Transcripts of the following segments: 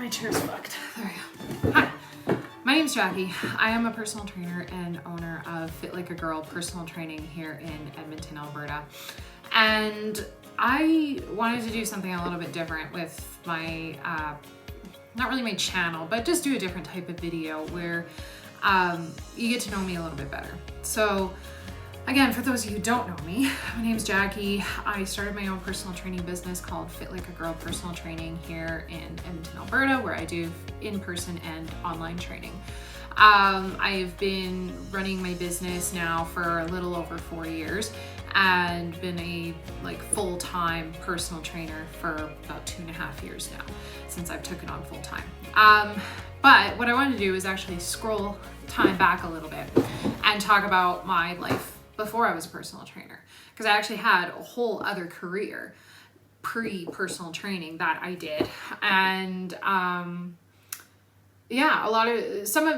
My chair's fucked. There we go. Hi, my name's Jackie. I am a personal trainer and owner of Fit Like a Girl personal training here in Edmonton, Alberta. And I wanted to do something a little bit different with my, not really my channel, but just do a different type of video where you get to know me a little bit better. So again, for those of you who don't know me, my name's Jackie. I started my own personal training business called Fit Like a Girl Personal Training here in Edmonton, Alberta, where I do in-person and online training. I've been running my business now for a little over 4 years and been a full-time personal trainer for about 2.5 years now since I've took it on full-time. But what I wanted to do is actually scroll time back a little bit and talk about my life before I was a personal trainer, because I actually had a whole other career pre-personal training that I did. And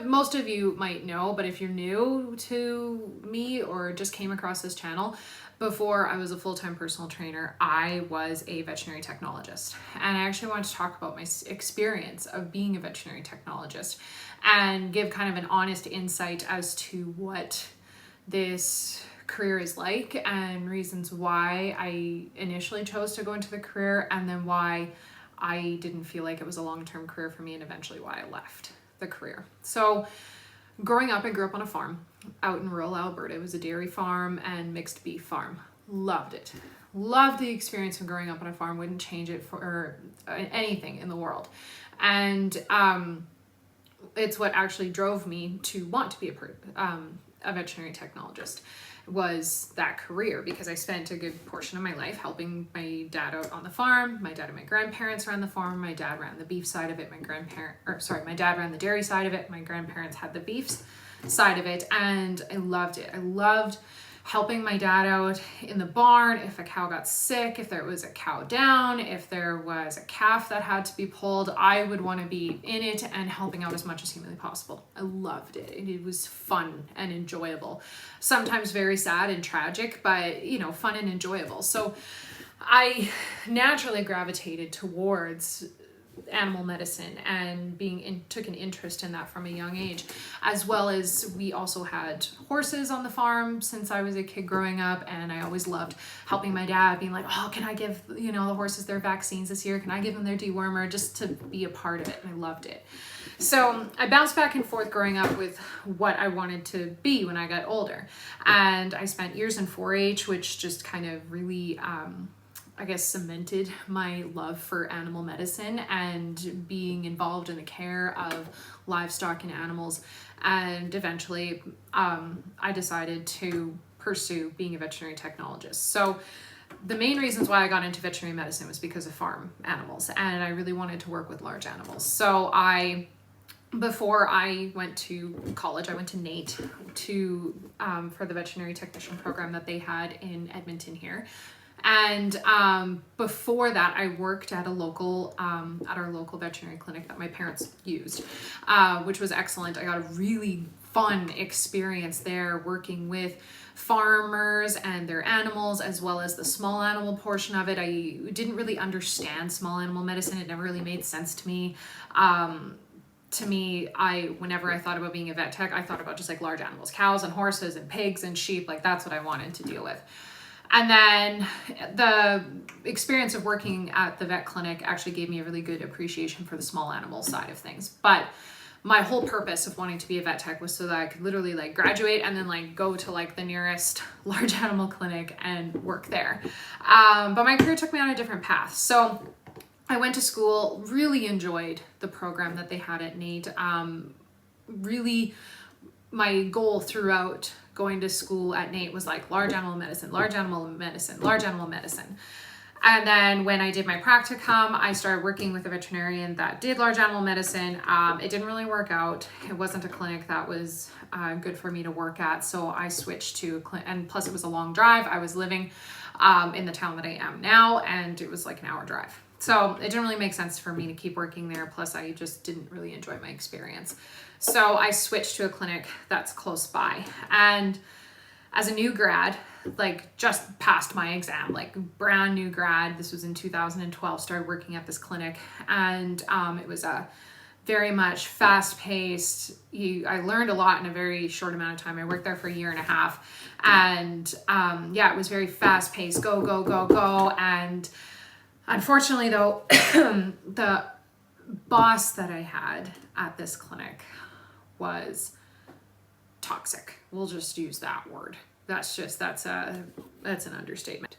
most of you might know, but if you're new to me or just came across this channel, before I was a full-time personal trainer, I was a veterinary technologist. And I actually wanted to talk about my experience of being a veterinary technologist and give kind of an honest insight as to what this career is like and reasons why I initially chose to go into the career, and then why I didn't feel like it was a long-term career for me, and eventually why I left the career. So growing up, I grew up on a farm out in rural Alberta. It was a dairy farm and mixed beef farm. Loved it. Loved the experience of growing up on a farm. Wouldn't change it for anything in the world. And it's what actually drove me to want to be a veterinary technologist, was that career, because I spent a good portion of my life helping my dad out on the farm. My dad and my grandparents ran the farm. My dad ran the beef side of it. My dad ran the dairy side of it. My grandparents had the beef side of it, and I loved it. I loved helping my dad out in the barn. If a cow got sick, if there was a cow down, if there was a calf that had to be pulled, I would want to be in it and helping out as much as humanly possible. I loved it. It was fun and enjoyable. Sometimes very sad and tragic, but fun and enjoyable. So I naturally gravitated towards animal medicine and took an interest in that from a young age, as well as we also had horses on the farm since I was a kid growing up, and I always loved helping my dad, being like, oh, can I give the horses their vaccines this year? Can I give them their dewormer? Just to be a part of it, and I loved it. So I bounced back and forth growing up with what I wanted to be when I got older, and I spent years in 4-H, which just kind of really cemented my love for animal medicine and being involved in the care of livestock and animals. And eventually, I decided to pursue being a veterinary technologist. So the main reasons why I got into veterinary medicine was because of farm animals, and I really wanted to work with large animals. So before I went to college, I went to NAIT for the veterinary technician program that they had in Edmonton here. And before that, I worked at our local veterinary clinic that my parents used, which was excellent. I got a really fun experience there working with farmers and their animals, as well as the small animal portion of it. I didn't really understand small animal medicine. It never really made sense to me. Whenever I thought about being a vet tech, I thought about just like large animals, cows and horses and pigs and sheep. Like, that's what I wanted to deal with. And then the experience of working at the vet clinic actually gave me a really good appreciation for the small animal side of things. But my whole purpose of wanting to be a vet tech was so that I could literally graduate and then go to the nearest large animal clinic and work there. But my career took me on a different path. So I went to school, really enjoyed the program that they had at NAIT. Really, my goal throughout going to school at NAIT was large animal medicine, large animal medicine, large animal medicine. And then when I did my practicum, I started working with a veterinarian that did large animal medicine. It didn't really work out. It wasn't a clinic that was good for me to work at. So I switched to a clinic, and plus it was a long drive. I was living in the town that I am now, and it was an hour drive. So it didn't really make sense for me to keep working there. Plus I just didn't really enjoy my experience. So I switched to a clinic that's close by. And as a new grad, like just passed my exam, like brand new grad. This was in 2012, started working at this clinic, and it was a very much fast paced. I learned a lot in a very short amount of time. I worked there for a year and a half, and yeah, it was very fast paced, go, go, go, go. And unfortunately though, the boss that I had at this clinic was toxic. We'll just use that word. That's an understatement.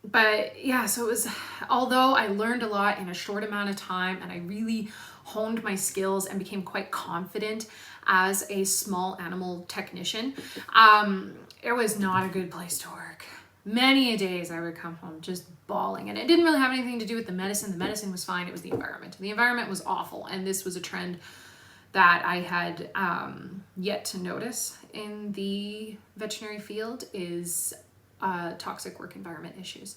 But yeah, so it was, although I learned a lot in a short amount of time and I really honed my skills and became quite confident as a small animal technician, it was not a good place to work. Many a days I would come home just bawling, and it didn't really have anything to do with the medicine. The medicine was fine. It was the environment. The environment was awful, and this was a trend that I had yet to notice in the veterinary field is toxic work environment issues.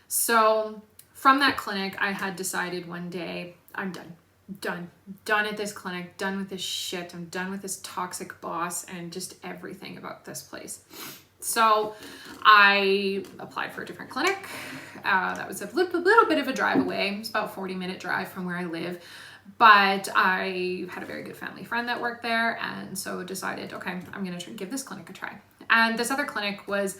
So from that clinic, I had decided one day, I'm done at this clinic, done with this shit. I'm done with this toxic boss and just everything about this place. So I applied for a different clinic. That was a little bit of a drive away. It's about a 40-minute drive from where I live. But I had a very good family friend that worked there, and so decided, okay, I'm going to give this clinic a try. And this other clinic was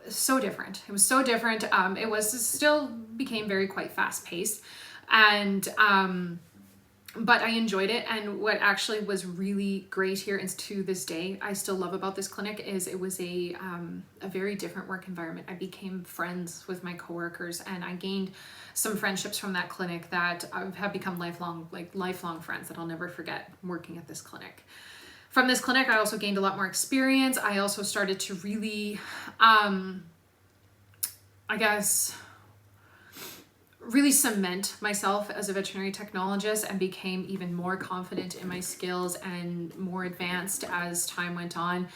so different. It was so different. It was still became very quite fast paced, and but I enjoyed it. And what actually was really great here, and to this day I still love about this clinic, is it was a very different work environment. I became friends with my coworkers, and I gained some friendships from that clinic that have become lifelong friends that I'll never forget working at this clinic. From this clinic, I also gained a lot more experience. I also started to really, really cement myself as a veterinary technologist and became even more confident in my skills and more advanced as time went on.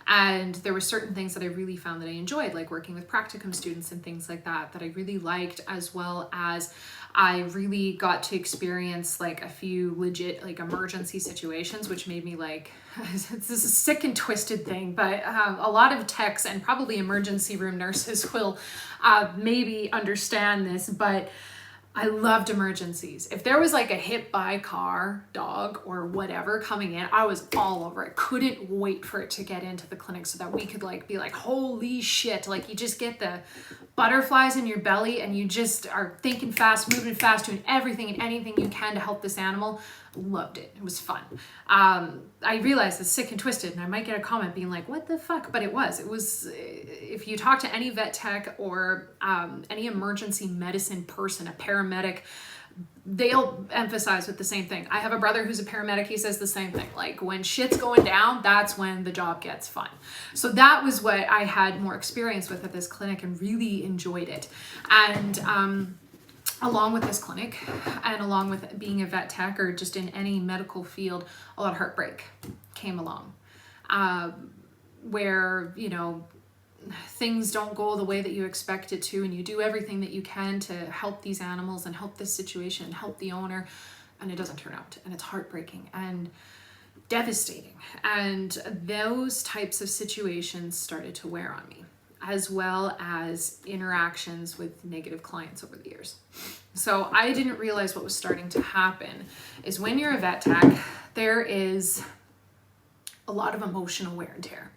And there were certain things that I really found that I enjoyed, like working with practicum students and things like that I really liked, as well as I really got to experience like a few legit like emergency situations, which made me like, this is a sick and twisted thing, but a lot of techs and probably emergency room nurses will maybe understand this, but I loved emergencies. If there was like a hit by car, dog, or whatever coming in, I was all over it. Couldn't wait for it to get into the clinic so that we could like be like, holy shit. Like you just get the butterflies in your belly and you just are thinking fast, moving fast, doing everything and anything you can to help this animal. Loved it. It was fun. I realized it's sick and twisted, and I might get a comment being like, what the fuck? But it was, if you talk to any vet tech or any emergency medicine person, a paramedic, they'll emphasize with the same thing. I have a brother who's a paramedic. He says the same thing. Like when shit's going down, that's when the job gets fun. So that was what I had more experience with at this clinic and really enjoyed it. And along with this clinic and along with being a vet tech or just in any medical field, a lot of heartbreak came along, where, you know, things don't go the way that you expect it to, and you do everything that you can to help these animals and help this situation and help the owner, and it doesn't turn out, and it's heartbreaking and devastating. And those types of situations started to wear on me, as well as interactions with negative clients over the years. So I didn't realize what was starting to happen is when you're a vet tech, there is a lot of emotional wear and tear.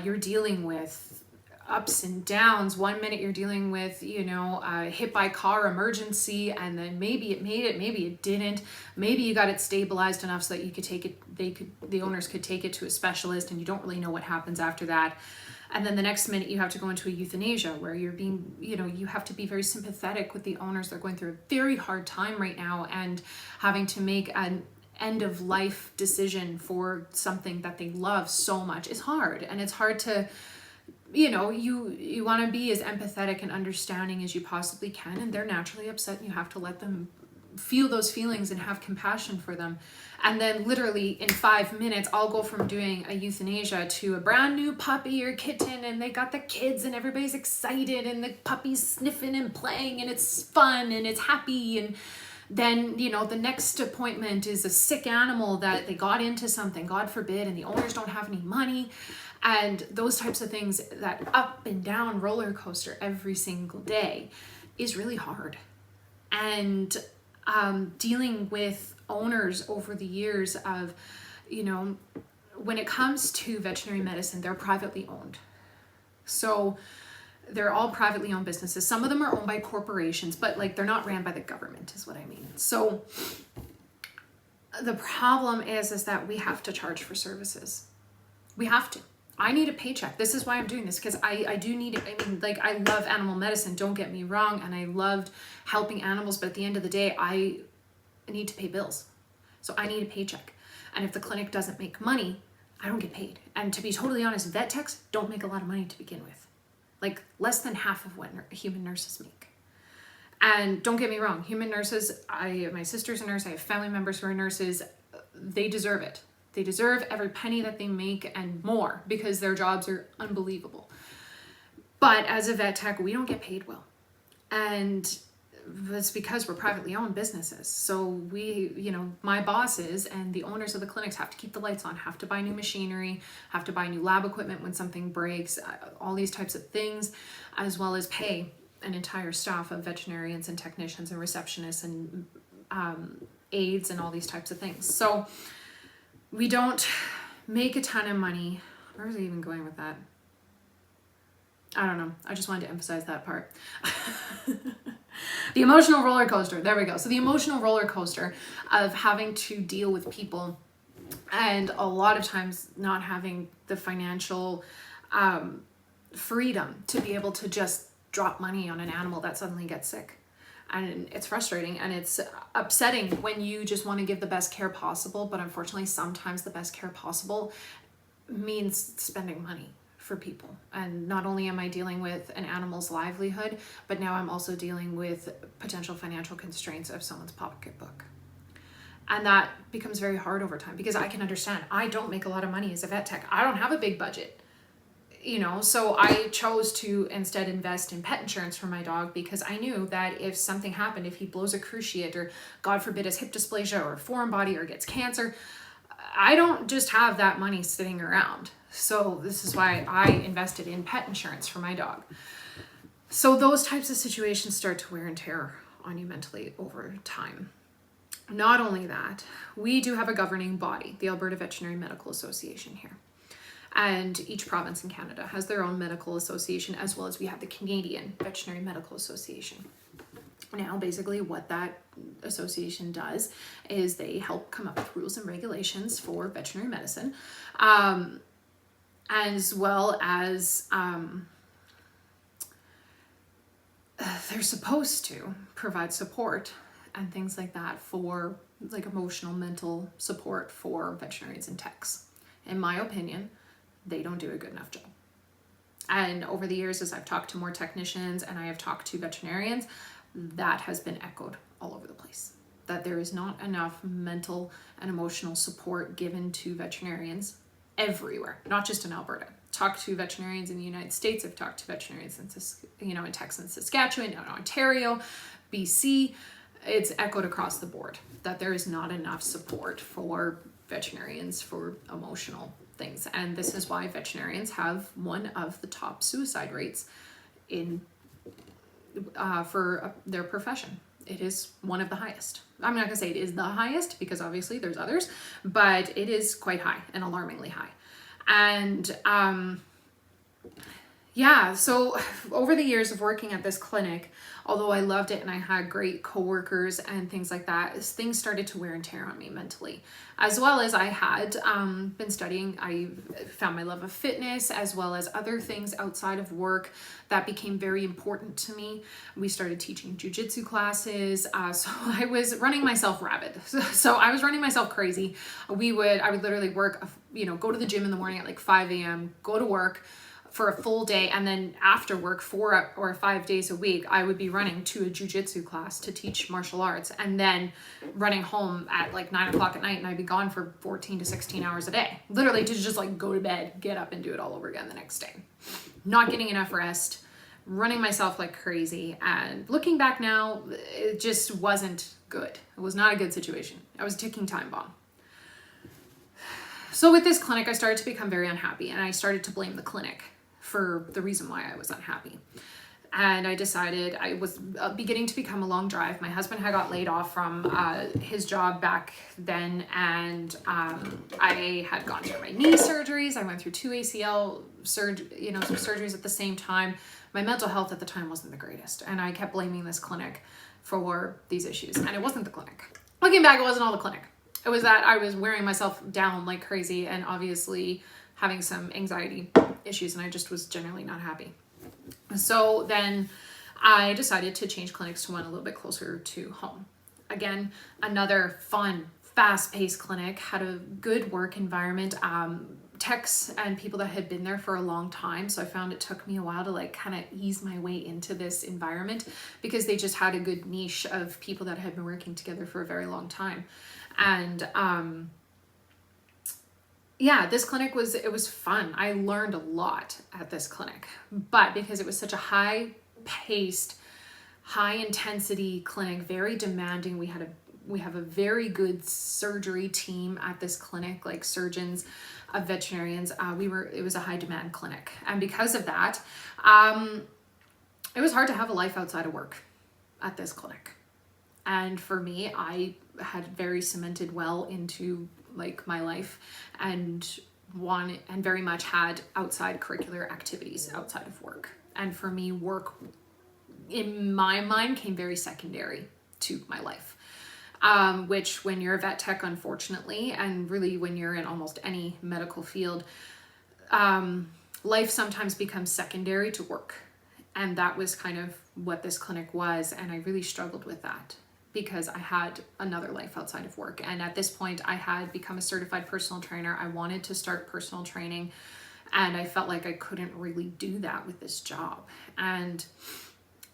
You're dealing with ups and downs. 1 minute you're dealing with, you know, a hit by car emergency, and then maybe it made it, maybe it didn't. Maybe you got it stabilized enough so that you could take it, the owners could take it to a specialist, and you don't really know what happens after that. And then the next minute you have to go into a euthanasia where you're being, you know, you have to be very sympathetic with the owners. They're going through a very hard time right now and having to make an end of life decision for something that they love so much is hard. And it's hard to, you know, you want to be as empathetic and understanding as you possibly can, and they're naturally upset, and you have to let them feel those feelings and have compassion for them. And then literally in 5 minutes, I'll go from doing a euthanasia to a brand new puppy or kitten, and they got the kids and everybody's excited and the puppy's sniffing and playing and it's fun and it's happy, and Then, you know, the next appointment is a sick animal that they got into something, God forbid, and the owners don't have any money. And those types of things, that up and down roller coaster every single day is really hard. And dealing with owners over the years of, you know, when it comes to veterinary medicine, they're privately owned. So they're all privately owned businesses. Some of them are owned by corporations, but like they're not ran by the government is what I mean. So the problem is that we have to charge for services. We have to. I need a paycheck. This is why I'm doing this, because I do need it. I mean, like, I love animal medicine, don't get me wrong, and I loved helping animals, but at the end of the day, I need to pay bills. So I need a paycheck. And if the clinic doesn't make money, I don't get paid. And to be totally honest, vet techs don't make a lot of money to begin with. Like less than half of what human nurses make. And don't get me wrong, human nurses, my sister's a nurse, I have family members who are nurses, they deserve it. They deserve every penny that they make and more, because their jobs are unbelievable. But as a vet tech, we don't get paid well. And that's because we're privately owned businesses. So we, you know, my bosses and the owners of the clinics have to keep the lights on, have to buy new machinery, have to buy new lab equipment when something breaks, all these types of things, as well as pay an entire staff of veterinarians and technicians and receptionists and aides and all these types of things. So we don't make a ton of money. Where was I even going with that? I don't know. I just wanted to emphasize that part. The emotional roller coaster. There we go. So the emotional roller coaster of having to deal with people, and a lot of times not having the financial freedom to be able to just drop money on an animal that suddenly gets sick. And it's frustrating and it's upsetting when you just want to give the best care possible. But unfortunately, sometimes the best care possible means spending money for people. And not only am I dealing with an animal's livelihood, but now I'm also dealing with potential financial constraints of someone's pocketbook. And that becomes very hard over time, because I can understand I don't make a lot of money as a vet tech. I don't have a big budget, you know, so I chose to instead invest in pet insurance for my dog, because I knew that if something happened, if he blows a cruciate or God forbid has hip dysplasia or foreign body or gets cancer, I don't just have that money sitting around. So this is why I invested in pet insurance for my dog. So those types of situations start to wear and tear on you mentally over time. Not only that, we do have a governing body, the Alberta Veterinary Medical Association here. And each province in Canada has their own medical association, as well as we have the Canadian Veterinary Medical Association. Now, basically what that association does is they help come up with rules and regulations for veterinary medicine, as well as they're supposed to provide support and things like that for like emotional, mental support for veterinarians and techs. In my opinion, they don't do a good enough job. And over the years, as I've talked to more technicians and I have talked to veterinarians, that has been echoed all over the place. That there is not enough mental and emotional support given to veterinarians everywhere, not just in Alberta. Talked to veterinarians in the United States. I've talked to veterinarians in, in Texas, Saskatchewan, in Ontario, BC. It's echoed across the board that there is not enough support for veterinarians for emotional things. And this is why veterinarians have one of the top suicide rates in for their profession. It is one of the highest. I'm not gonna say it is the highest, because obviously there's others, but it is quite high and alarmingly high. And yeah, so over the years of working at this clinic, although I loved it and I had great coworkers and things like that, things started to wear and tear on me mentally. As well as I had been studying, I found my love of fitness as well as other things outside of work that became very important to me. We started teaching jiu-jitsu classes, so I was running myself rabid. So I was running myself crazy. I would literally work, go to the gym in the morning at like 5 a.m., go to work for a full day, and then after work 4 or 5 days a week I would be running to a jiu-jitsu class to teach martial arts, and then running home at like 9 o'clock at night, and I'd be gone for 14 to 16 hours a day, literally to just like go to bed, get up and do it all over again the next day. Not getting enough rest, running myself like crazy. And looking back now, it just wasn't good. It was not a good situation. I was a ticking time bomb. So with this clinic, I started to become very unhappy, and I started to blame the clinic for the reason why I was unhappy. And I decided I was beginning to become a long drive. My husband had got laid off from his job back then, and I had gone through my knee surgeries. I went through 2 ACL surgeries at the same time. My mental health at the time wasn't the greatest, and I kept blaming this clinic for these issues, and it wasn't the clinic. Looking back, it wasn't all the clinic. It was that I was wearing myself down like crazy and obviously having some anxiety issues, and I just was generally not happy. So then I decided to change clinics to one a little bit closer to home. Again, another fun, fast-paced clinic, had a good work environment, techs and people that had been there for a long time. So I found it took me a while to like kind of ease my way into this environment, because they just had a good niche of people that had been working together for a very long time. And yeah, this clinic it was fun. I learned a lot at this clinic, but because it was such a high-paced, high-intensity clinic, very demanding, we have a very good surgery team at this clinic, like surgeons, veterinarians. It was a high-demand clinic, and because of that, it was hard to have a life outside of work at this clinic. And for me, I had very cemented well into like my life and very much had outside curricular activities outside of work. And for me, work in my mind came very secondary to my life. Which when you're a vet tech, unfortunately, and really when you're in almost any medical field, life sometimes becomes secondary to work. And that was kind of what this clinic was. And I really struggled with that, because I had another life outside of work. And at this point, I had become a certified personal trainer. I wanted to start personal training, and I felt like I couldn't really do that with this job. And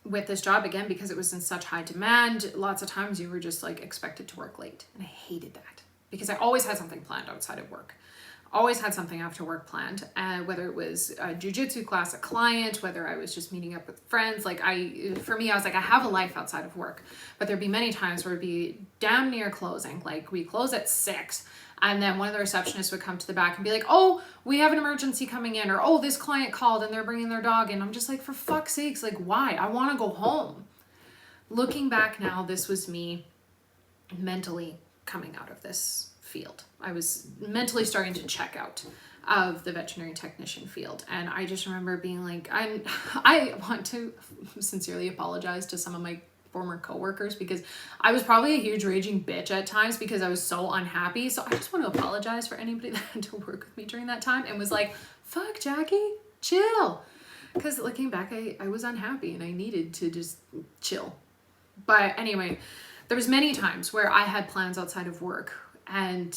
with this job, again, because it was in such high demand, lots of times you were just like expected to work late. And I hated that, because I always had something planned outside of work. Always had something after work planned, whether it was a jiu-jitsu class, a client, whether I was just meeting up with friends. Like for me, I was like, I have a life outside of work, but there'd be many times where it'd be damn near closing. Like we close at 6, and then one of the receptionists would come to the back and be like, oh, we have an emergency coming in, or oh, this client called and they're bringing their dog in. I'm just like, for fuck's sakes, like why? I want to go home. Looking back now, this was me mentally coming out of this field. I was mentally starting to check out of the veterinary technician field. And I just remember being like, I want to sincerely apologize to some of my former coworkers, because I was probably a huge raging bitch at times because I was so unhappy. So I just want to apologize for anybody that had to work with me during that time and was like, fuck, Jackie, chill. Because looking back, I was unhappy and I needed to just chill. But anyway, there was many times where I had plans outside of work, and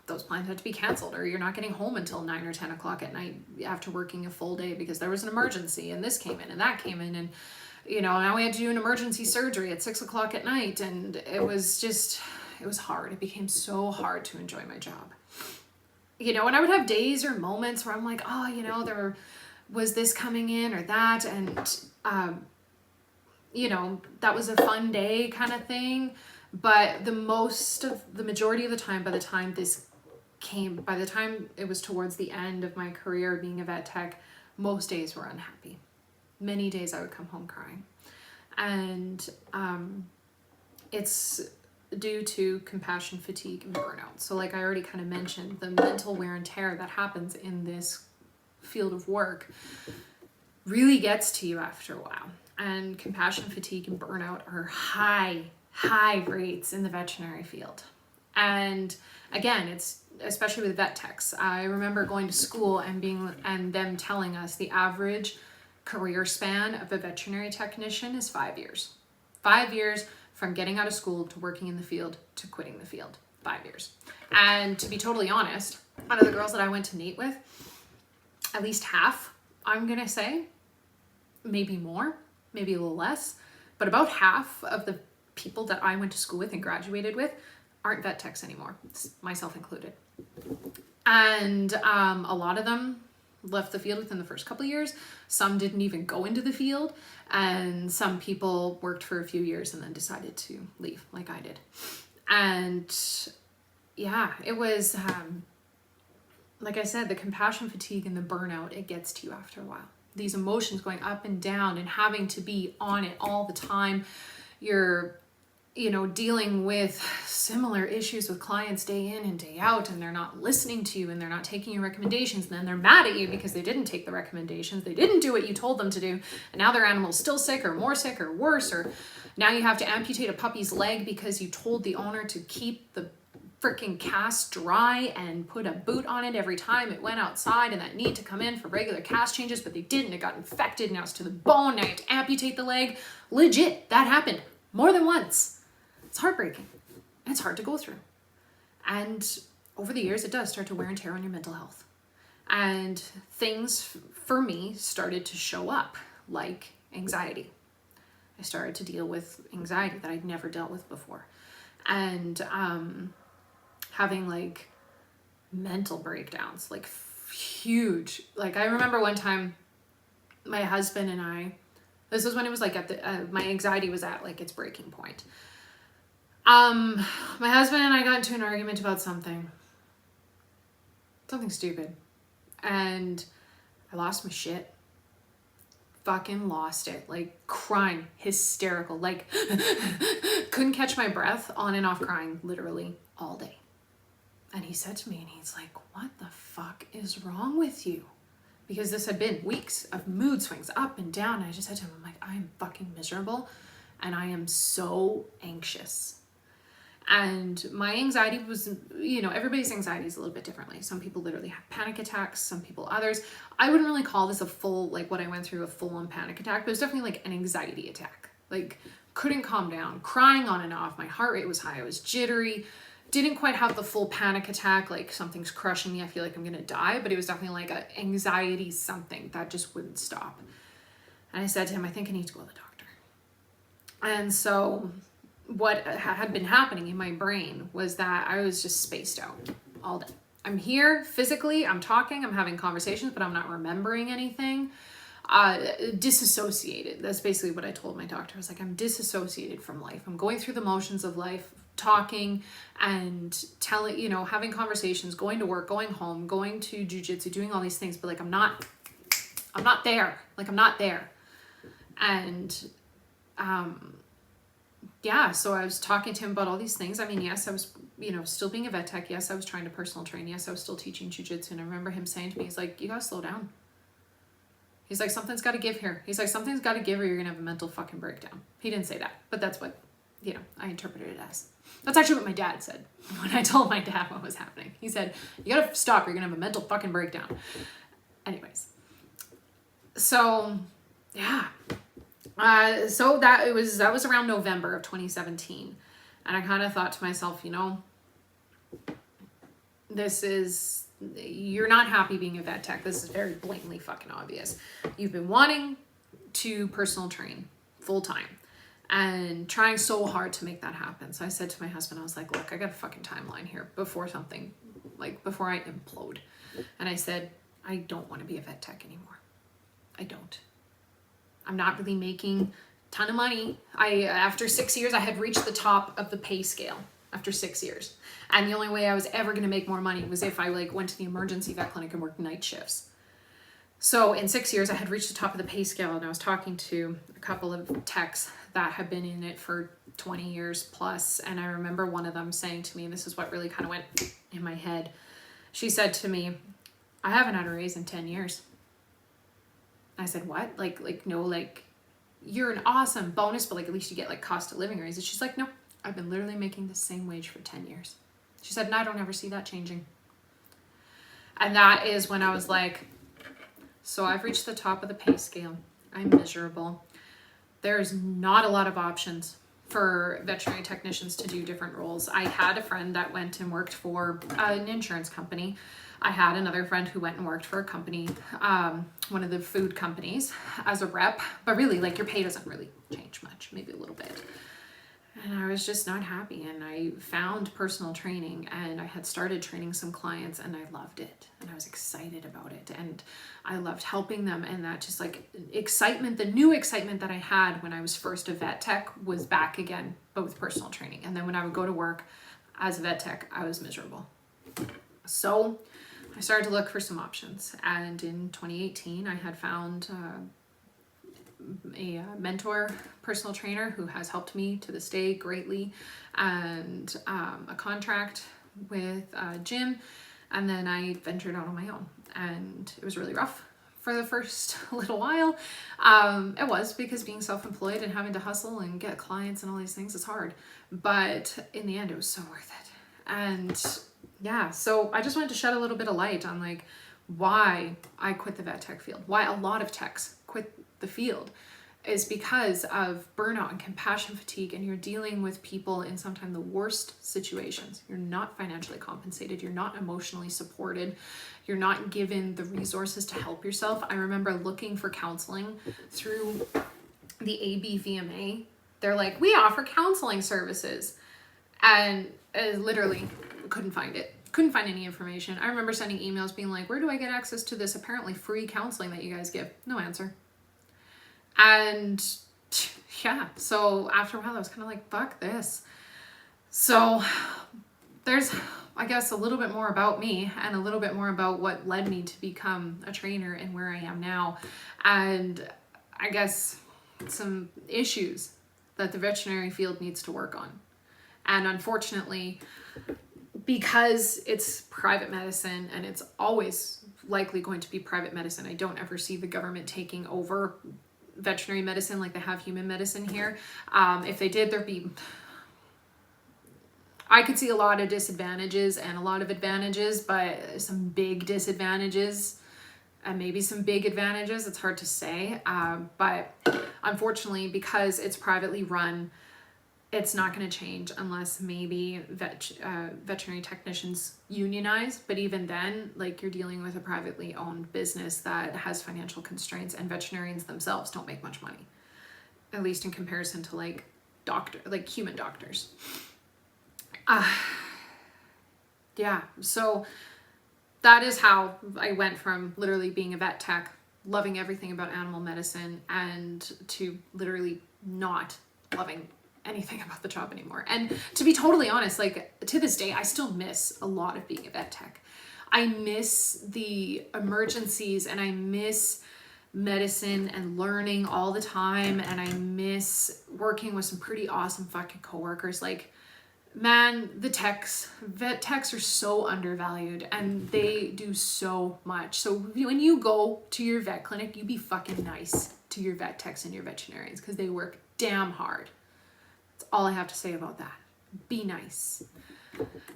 those plans had to be canceled, or you're not getting home until 9 or 10 o'clock at night after working a full day because there was an emergency and this came in and that came in, and now we had to do an emergency surgery at 6 o'clock at night, and it was hard. It became so hard to enjoy my job. And I would have days or moments where I'm like, oh, there was this coming in or that, and that was a fun day kind of thing. But the majority of the time, by the time it was towards the end of my career being a vet tech, most days were unhappy. Many days I would come home crying. And it's due to compassion fatigue and burnout. So like I already kind of mentioned, the mental wear and tear that happens in this field of work really gets to you after a while. And compassion fatigue and burnout are high rates in the veterinary field. And again, it's especially with vet techs. I remember going to school and them telling us the average career span of a veterinary technician is 5 years. 5 years from getting out of school to working in the field to quitting the field. 5 years. And to be totally honest, out of the girls that I went to NEAT with, at least half, I'm gonna say, maybe more, maybe a little less, but about half of the people that I went to school with and graduated with aren't vet techs anymore, myself included. And a lot of them left the field within the first couple of years. Some didn't even go into the field. And some people worked for a few years and then decided to leave, like I did. And yeah, it was, like I said, the compassion fatigue and the burnout, it gets to you after a while. These emotions going up and down and having to be on it all the time. You're, dealing with similar issues with clients day in and day out, and they're not listening to you and they're not taking your recommendations. And then they're mad at you because they didn't take the recommendations. They didn't do what you told them to do. And now their animal's still sick or more sick or worse. Or now you have to amputate a puppy's leg because you told the owner to keep the freaking cast dry and put a boot on it every time it went outside, and that need to come in for regular cast changes, but they didn't. It got infected. Now it's to the bone. Now you have to amputate the leg. Legit, that happened more than once. It's heartbreaking. And it's hard to go through. And over the years, it does start to wear and tear on your mental health. And things for me started to show up, like anxiety. I started to deal with anxiety that I'd never dealt with before. And having like mental breakdowns, like huge. Like I remember one time my husband and I, this was when it was like at my anxiety was at like its breaking point. My husband and I got into an argument about something stupid, and I lost my shit. Fucking lost it, like crying, hysterical, like couldn't catch my breath, on and off crying literally all day. And he said to me, and he's like, what the fuck is wrong with you? Because this had been weeks of mood swings up and down. And I just said to him, I'm like, I am fucking miserable and I am so anxious. And my anxiety was, everybody's anxiety is a little bit differently. Some people literally have panic attacks, some people others. I wouldn't really call this a full, like what I went through, a full-on panic attack, but it was definitely like an anxiety attack. Like couldn't calm down, crying on and off, my heart rate was high, I was jittery, didn't quite have the full panic attack, like something's crushing me, I feel like I'm gonna die, but it was definitely like an anxiety something that just wouldn't stop. And I said to him, I think I need to go to the doctor. And so what had been happening in my brain was that I was just spaced out all day. I'm here physically, I'm talking, I'm having conversations, but I'm not remembering anything. Disassociated. That's basically what I told my doctor. I was like, I'm disassociated from life. I'm going through the motions of life, talking and telling, having conversations, going to work, going home, going to jiu-jitsu, doing all these things, but like, I'm not there. Like, I'm not there. And, yeah, so I was talking to him about all these things. I mean, yes, I was, still being a vet tech. Yes, I was trying to personal train. Yes, I was still teaching jiu-jitsu. And I remember him saying to me, he's like, you gotta slow down. He's like, something's got to give here. He's like, something's got to give or you're going to have a mental fucking breakdown. He didn't say that, but that's what, I interpreted it as. That's actually what my dad said when I told my dad what was happening. He said, you got to stop. You're going to have a mental fucking breakdown. Anyways. So, yeah. So that was around November of 2017. And I kind of thought to myself, you're not happy being a vet tech. This is very blatantly fucking obvious. You've been wanting to personal train full time and trying so hard to make that happen. So I said to my husband, I was like, look, I got a fucking timeline here before I implode. And I said, I don't want to be a vet tech anymore. I don't. I'm not really making a ton of money. After 6 years, I had reached the top of the pay scale. After 6 years. And the only way I was ever going to make more money was if I went to the emergency vet clinic and worked night shifts. So in 6 years, I had reached the top of the pay scale, and I was talking to a couple of techs that have been in it for 20 years plus. And I remember one of them saying to me, and this is what really kind of went in my head. She said to me, I haven't had a raise in 10 years. I said, what? No, you're an awesome bonus, but at least you get cost of living raises. She's like, no. I've been literally making the same wage for 10 years. She said, and I don't ever see that changing. And that is when I was like, so I've reached the top of the pay scale. I'm miserable. There's not a lot of options for veterinary technicians to do different roles. I had a friend that went and worked for an insurance company. I had another friend who went and worked for a company, one of the food companies, as a rep. But really, your pay doesn't really change much, maybe a little bit. And I was just not happy. And I found personal training, and I had started training some clients, and I loved it, and I was excited about it, and I loved helping them. And that just like excitement, the new excitement that I had when I was first a vet tech was back again, but with personal training. And then when I would go to work as a vet tech, I was miserable. So I started to look for some options. And in 2018, I had found a mentor, personal trainer who has helped me to this day greatly, and a contract with a gym. And then I ventured out on my own, and it was really rough for the first little while. It was, because being self-employed and having to hustle and get clients and all these things is hard, but in the end it was so worth it. And yeah, so I just wanted to shed a little bit of light on like why I quit the vet tech field, why a lot of techs quit the field, is because of burnout and compassion fatigue, and you're dealing with people in sometimes the worst situations. You're not financially compensated, you're not emotionally supported, you're not given the resources to help yourself. I remember looking for counseling through the ABVMA. They're like, we offer counseling services, and literally couldn't find it. Couldn't find any information. I remember sending emails being like, where do I get access to this apparently free counseling that you guys give? No answer. And yeah, so after a while I was kind of like, fuck this. So there's, I guess, a little bit more about me and a little bit more about what led me to become a trainer and where I am now. And I guess some issues that the veterinary field needs to work on. And unfortunately, because it's private medicine, and it's always likely going to be private medicine, I don't ever see the government taking over veterinary medicine like they have human medicine here. If they did, I could see a lot of disadvantages and a lot of advantages, but some big disadvantages and maybe some big advantages. It's hard to say. But unfortunately, because it's privately run, it's not going to change unless maybe veterinary technicians unionize. But even then, like, you're dealing with a privately owned business that has financial constraints, and veterinarians themselves don't make much money, at least in comparison to like human doctors. Yeah, so that is how I went from literally being a vet tech, loving everything about animal medicine, and to literally not loving anything about the job anymore. And to be totally honest, like, to this day, I still miss a lot of being a vet tech. I miss the emergencies, and I miss medicine and learning all the time, and I miss working with some pretty awesome fucking coworkers. Like, man, vet techs are so undervalued, and they do so much. So when you go to your vet clinic, you be fucking nice to your vet techs and your veterinarians, because they work damn hard. That's all I have to say about that. Be nice.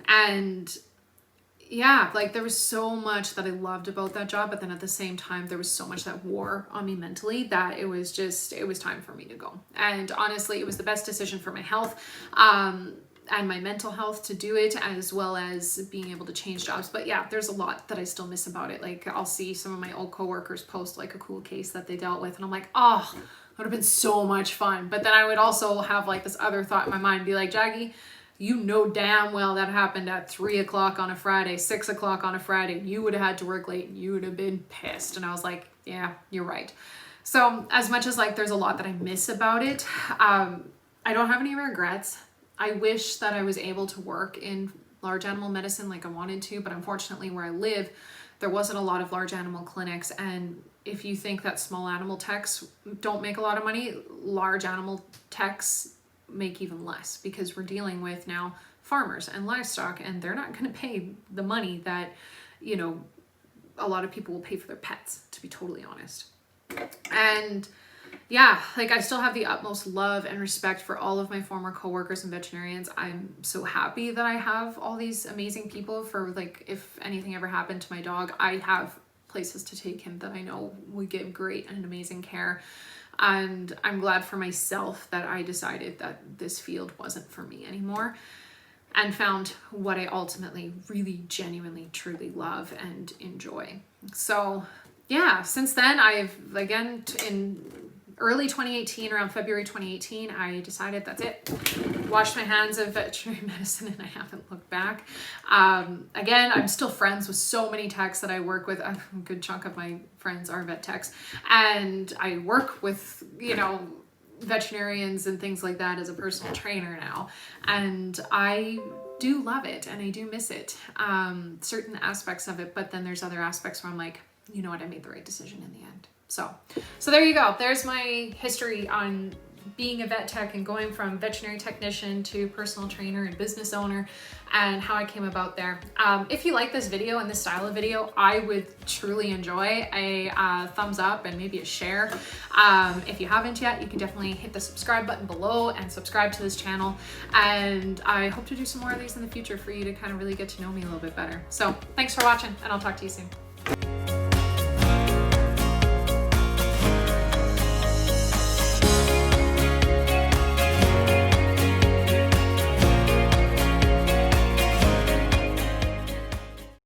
And yeah, like, there was so much that I loved about that job, but then at the same time, there was so much that wore on me mentally that it was time for me to go. And honestly, it was the best decision for my health, and my mental health to do it, as well as being able to change jobs. But yeah, there's a lot that I still miss about it. Like, I'll see some of my old coworkers post like a cool case that they dealt with, and I'm like, oh, that would have been so much fun. But then I would also have like this other thought in my mind, be like, Jackie, you know damn well that happened at 3 o'clock on a Friday, 6 o'clock on a Friday. You would have had to work late, and you would have been pissed. And I was like, yeah, you're right. So as much as like there's a lot that I miss about it, I don't have any regrets. I wish that I was able to work in large animal medicine like I wanted to, but unfortunately where I live, there wasn't a lot of large animal clinics. And if you think that small animal techs don't make a lot of money, large animal techs make even less, because we're dealing with now farmers and livestock, and they're not going to pay the money that, you know, a lot of people will pay for their pets, to be totally honest. And yeah, like, I still have the utmost love and respect for all of my former coworkers and veterinarians. I'm so happy that I have all these amazing people for, like, if anything ever happened to my dog, I have places to take him that I know would give great and amazing care. And I'm glad for myself that I decided that this field wasn't for me anymore, and found what I ultimately really genuinely truly love and enjoy. So yeah, since then, I've, again, in early 2018, around February 2018, I decided that's it. washed my hands of veterinary medicine and I haven't looked back. Again, I'm still friends with so many techs that I work with. A good chunk of my friends are vet techs, and I work with, you know, veterinarians and things like that as a personal trainer now, and I do love it and I do miss it, certain aspects of it, but then there's other aspects where I'm like, you know what, I made the right decision in the end. So there you go. There's my history on being a vet tech and going from veterinary technician to personal trainer and business owner, and how I came about there. If you like this video and this style of video, I would truly enjoy a thumbs up and maybe a share. If you haven't yet, you can definitely hit the subscribe button below and subscribe to this channel. And I hope to do some more of these in the future for you to kind of really get to know me a little bit better. So thanks for watching, and I'll talk to you soon.